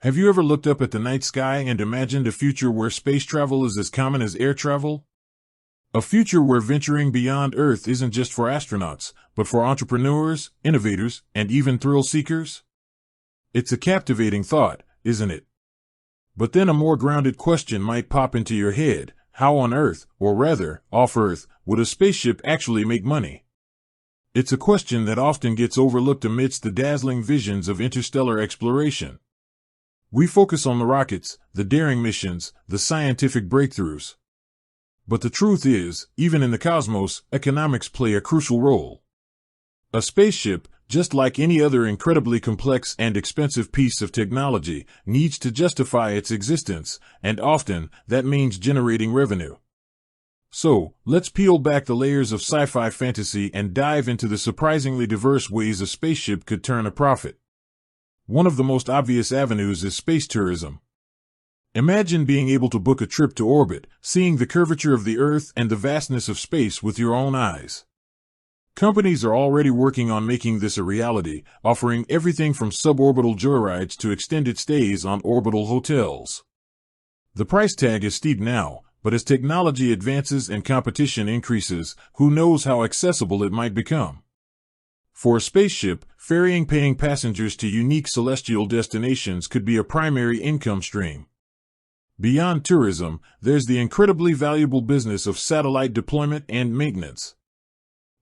Have you ever looked up at the night sky and imagined a future where space travel is as common as air travel? A future where venturing beyond Earth isn't just for astronauts, but for entrepreneurs, innovators, and even thrill seekers? It's a captivating thought, isn't it? But then a more grounded question might pop into your head. How on Earth, or rather, off Earth, would a spaceship actually make money? It's a question that often gets overlooked amidst the dazzling visions of interstellar exploration. We focus on the rockets, the daring missions, the scientific breakthroughs. But the truth is, even in the cosmos, economics play a crucial role. A spaceship, just like any other incredibly complex and expensive piece of technology, needs to justify its existence, and often, that means generating revenue. So, let's peel back the layers of sci-fi fantasy and dive into the surprisingly diverse ways a spaceship could turn a profit. One of the most obvious avenues is space tourism. Imagine being able to book a trip to orbit, seeing the curvature of the Earth and the vastness of space with your own eyes. Companies are already working on making this a reality, offering everything from suborbital joyrides to extended stays on orbital hotels. The price tag is steep now, but as technology advances and competition increases, who knows how accessible it might become. For a spaceship, ferrying paying passengers to unique celestial destinations could be a primary income stream. Beyond tourism, there's the incredibly valuable business of satellite deployment and maintenance.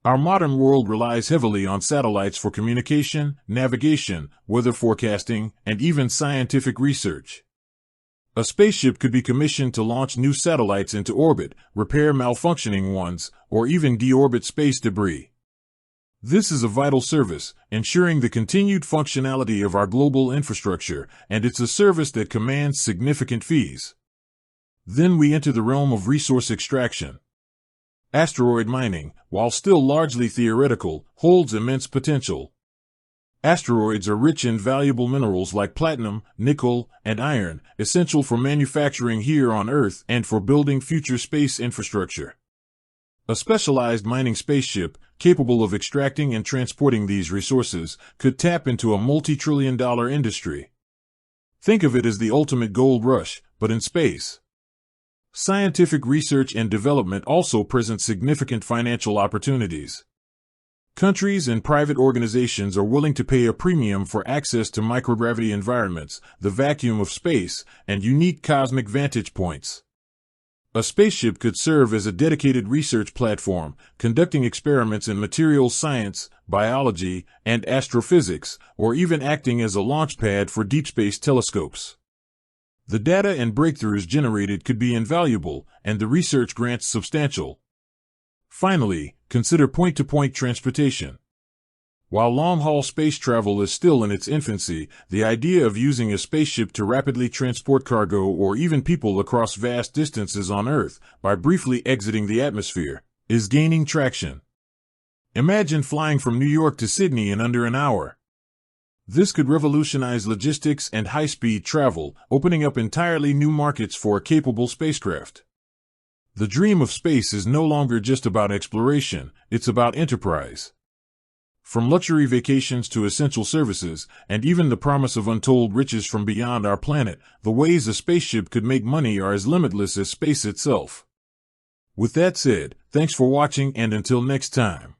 Our modern world relies heavily on satellites for communication, navigation, weather forecasting, and even scientific research. A spaceship could be commissioned to launch new satellites into orbit, repair malfunctioning ones, or even deorbit space debris. This is a vital service, ensuring the continued functionality of our global infrastructure, and it's a service that commands significant fees. Then we enter the realm of resource extraction. Asteroid mining, while still largely theoretical, holds immense potential. Asteroids are rich in valuable minerals like platinum, nickel, and iron, essential for manufacturing here on Earth and for building future space infrastructure. A specialized mining spaceship, capable of extracting and transporting these resources, could tap into a multi-trillion-dollar industry. Think of it as the ultimate gold rush, but in space. Scientific research and development also present significant financial opportunities. Countries and private organizations are willing to pay a premium for access to microgravity environments, the vacuum of space, and unique cosmic vantage points. A spaceship could serve as a dedicated research platform, conducting experiments in materials science, biology, and astrophysics, or even acting as a launch pad for deep space telescopes. The data and breakthroughs generated could be invaluable, and the research grants substantial. Finally, consider point-to-point transportation. While long-haul space travel is still in its infancy, the idea of using a spaceship to rapidly transport cargo or even people across vast distances on Earth by briefly exiting the atmosphere is gaining traction. Imagine flying from New York to Sydney in under an hour. This could revolutionize logistics and high-speed travel, opening up entirely new markets for a capable spacecraft. The dream of space is no longer just about exploration, it's about enterprise. From luxury vacations to essential services, and even the promise of untold riches from beyond our planet, the ways a spaceship could make money are as limitless as space itself. With that said, thanks for watching and until next time.